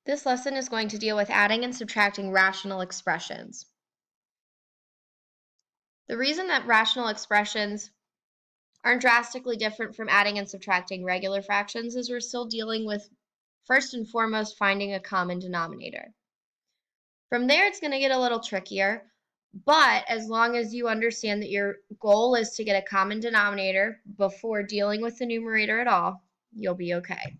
This lesson is going to deal with adding and subtracting rational expressions. The reason that rational expressions aren't drastically different from adding and subtracting regular fractions is we're still dealing with, first and foremost, finding a common denominator. From there, it's going to get a little trickier, but as long as you understand that your goal is to get a common denominator before dealing with the numerator at all, you'll be okay.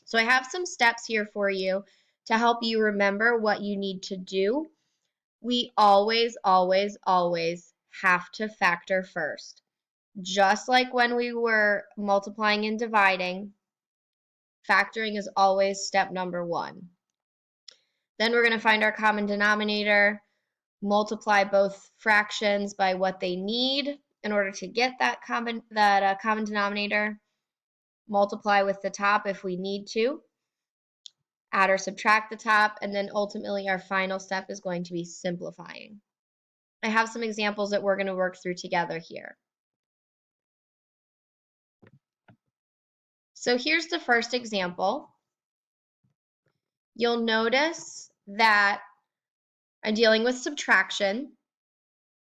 So I have some steps here for you to help you remember what you need to do. We always, always, always have to factor first. Just like when we were multiplying and dividing, factoring is always step number one. Then we're going to find our common denominator, multiply both fractions by what they need in order to get that common denominator, multiply with the top if we need to, add or subtract the top, and then ultimately our final step is going to be simplifying. I have some examples that we're going to work through together here. So here's the first example. You'll notice that I'm dealing with subtraction.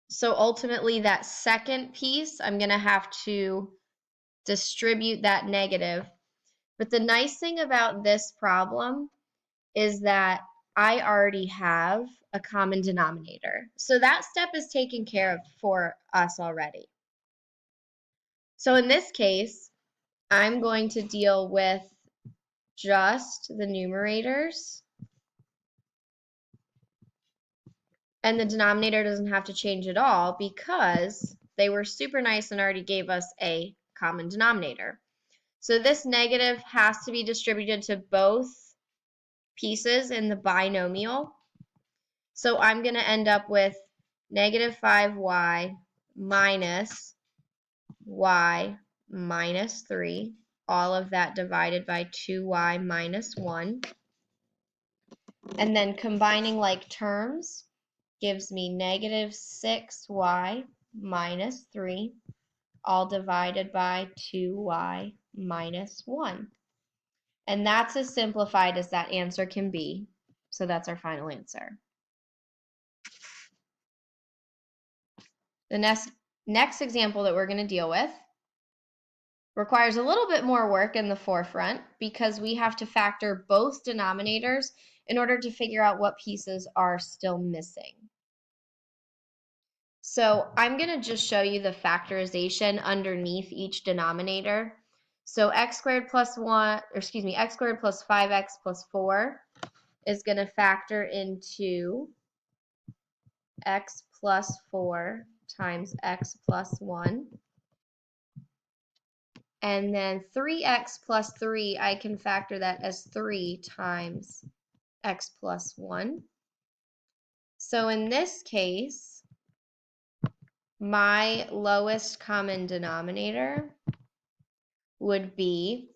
So ultimately that second piece, I'm going to have to distribute that negative. But the nice thing about this problem is that I already have a common denominator. So that step is taken care of for us already. So in this case, I'm going to deal with just the numerators. And the denominator doesn't have to change at all because they were super nice and already gave us a common denominator. So this negative has to be distributed to both pieces in the binomial. So I'm going to end up with negative 5y minus y minus 3, all of that divided by 2y minus 1. And then combining like terms gives me negative 6y minus 3, all divided by 2y minus 1. And that's as simplified as that answer can be. So that's our final answer. The next example that we're going to deal with requires a little bit more work in the forefront because we have to factor both denominators in order to figure out what pieces are still missing. So I'm going to just show you the factorization underneath each denominator. So x squared plus 5x plus 4 is going to factor into x plus 4 times x plus 1. And then 3x plus 3, I can factor that as 3 times x plus 1. So in this case, my lowest common denominator would be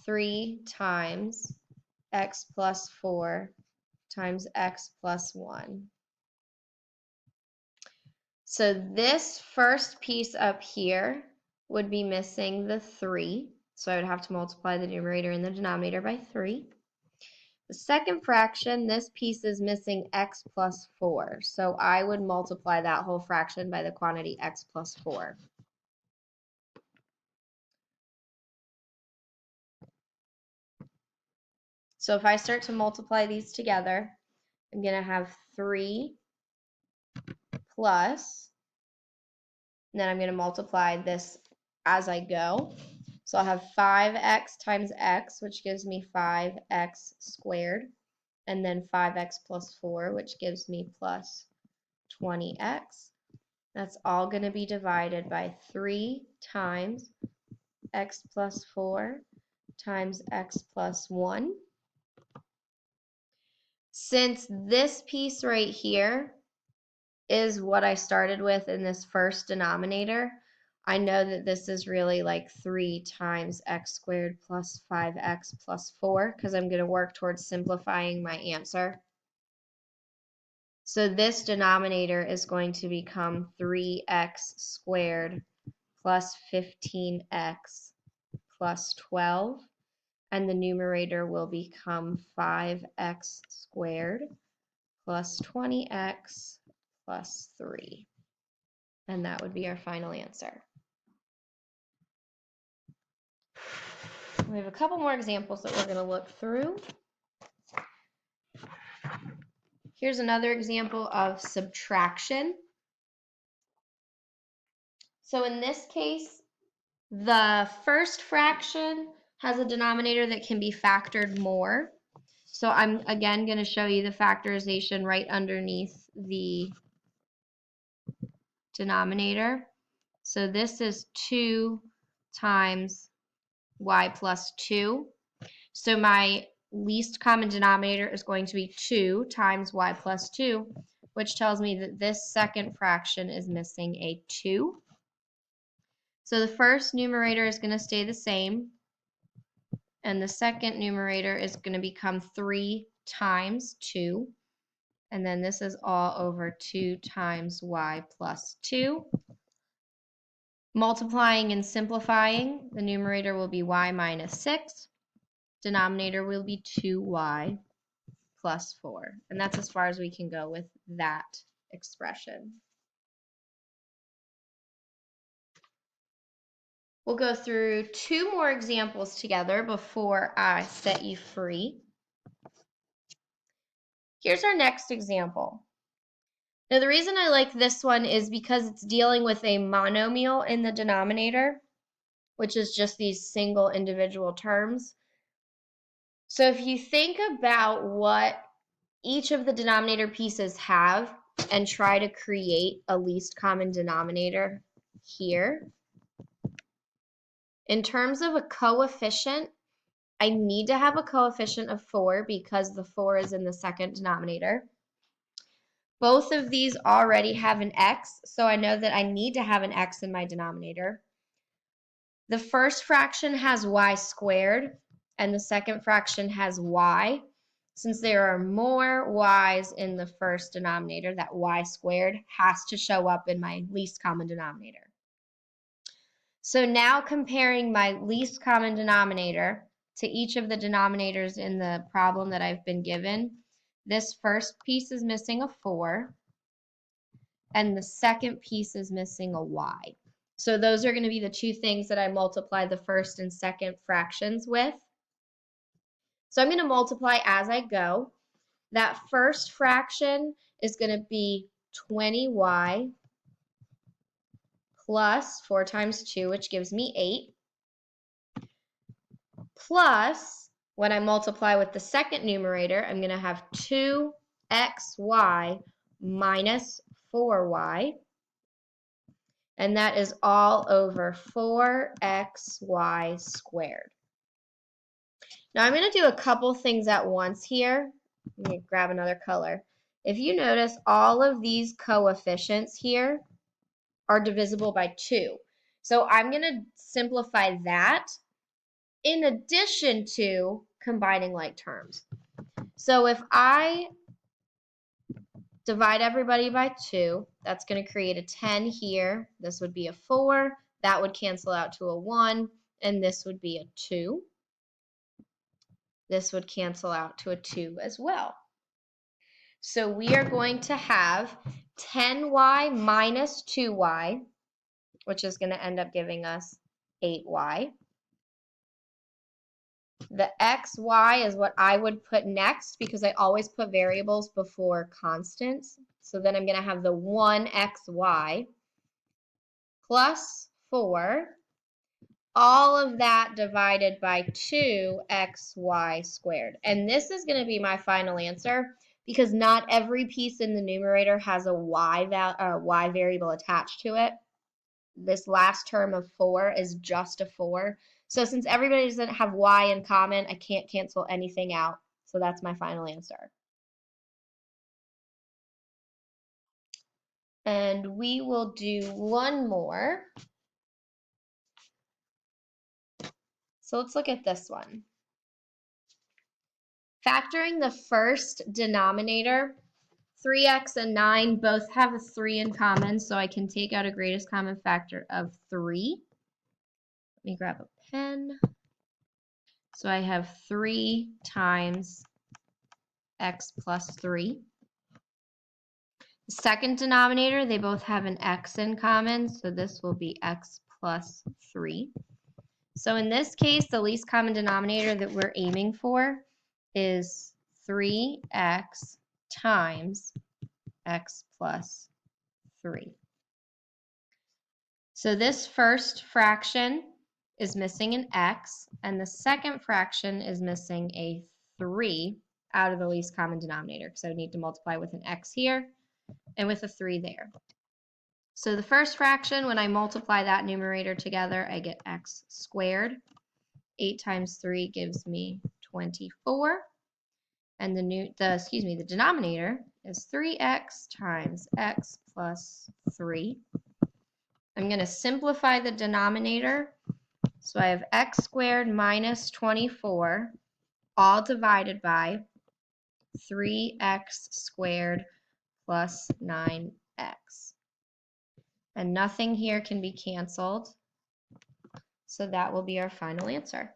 3 times x plus 4 times x plus 1. So this first piece up here would be missing the 3. So I would have to multiply the numerator and the denominator by 3. The second fraction, this piece is missing x plus 4. So I would multiply that whole fraction by the quantity x plus 4. So if I start to multiply these together, I'm going to have 3 plus, and then I'm going to multiply this as I go. So I'll have 5x times x, which gives me 5x squared, and then 5x plus 4, which gives me plus 20x. That's all going to be divided by 3 times x plus 4 times x plus 1. Since this piece right here is what I started with in this first denominator, I know that this is really like 3 times x squared plus 5x plus 4 because I'm going to work towards simplifying my answer. So this denominator is going to become 3x squared plus 15x plus 12. and the numerator will become 5x squared plus 20x plus 3. And that would be our final answer. We have a couple more examples that we're going to look through. Here's another example of subtraction. So in this case, the first fraction has a denominator that can be factored more. So I'm again going to show you the factorization right underneath the denominator. So this is 2 times y plus 2. So my least common denominator is going to be 2 times y plus 2, which tells me that this second fraction is missing a 2. So the first numerator is going to stay the same, and the second numerator is going to become 3 times 2. And then this is all over 2 times y plus 2. Multiplying and simplifying, the numerator will be y minus 6. Denominator will be 2y plus 4. And that's as far as we can go with that expression. We'll go through 2 more examples together before I set you free. Here's our next example. Now the reason I like this one is because it's dealing with a monomial in the denominator, which is just these single individual terms. So if you think about what each of the denominator pieces have and try to create a least common denominator here, in terms of a coefficient, I need to have a coefficient of 4 because the 4 is in the second denominator. Both of these already have an x, so I know that I need to have an x in my denominator. The first fraction has y squared, and the second fraction has y. Since there are more y's in the first denominator, that y squared has to show up in my least common denominator. So now comparing my least common denominator to each of the denominators in the problem that I've been given, this first piece is missing a 4, and the second piece is missing a y. So those are going to be the 2 things that I multiply the first and second fractions with. So I'm going to multiply as I go. That first fraction is going to be 20y plus 4 times 2, which gives me 8, plus, when I multiply with the second numerator, I'm going to have 2xy minus 4y, and that is all over 4xy squared. Now I'm going to do a couple things at once here. Let me grab another color. If you notice, all of these coefficients here are divisible by 2. So I'm going to simplify that in addition to combining like terms. So if I divide everybody by 2, that's going to create a 10 here. This would be a 4. That would cancel out to a 1, and this would be a 2. This would cancel out to a 2 as well. So we are going to have 10y minus 2y, which is going to end up giving us 8y. The xy is what I would put next because I always put variables before constants. So then I'm going to have the 1xy plus 4, all of that divided by 2xy squared. And this is going to be my final answer because not every piece in the numerator has a y variable attached to it. This last term of 4 is just a 4. So since everybody doesn't have y in common, I can't cancel anything out. So that's my final answer. And we will do one more. So let's look at this one. Factoring the first denominator, 3x and 9 both have a 3 in common, so I can take out a greatest common factor of 3. Let me grab a pen. So I have 3 times x plus 3. The second denominator, they both have an x in common, so this will be x plus 3. So in this case, the least common denominator that we're aiming for is 3x times x plus 3. So this first fraction is missing an x, and the second fraction is missing a 3 out of the least common denominator, because I would need to multiply with an x here and with a 3 there. So the first fraction, when I multiply that numerator together, I get x squared. 8 times 3 gives me 24. And the denominator is 3x times x plus 3. I'm going to simplify the denominator. So I have x squared minus 24, all divided by 3x squared plus 9x. And nothing here can be canceled. So that will be our final answer.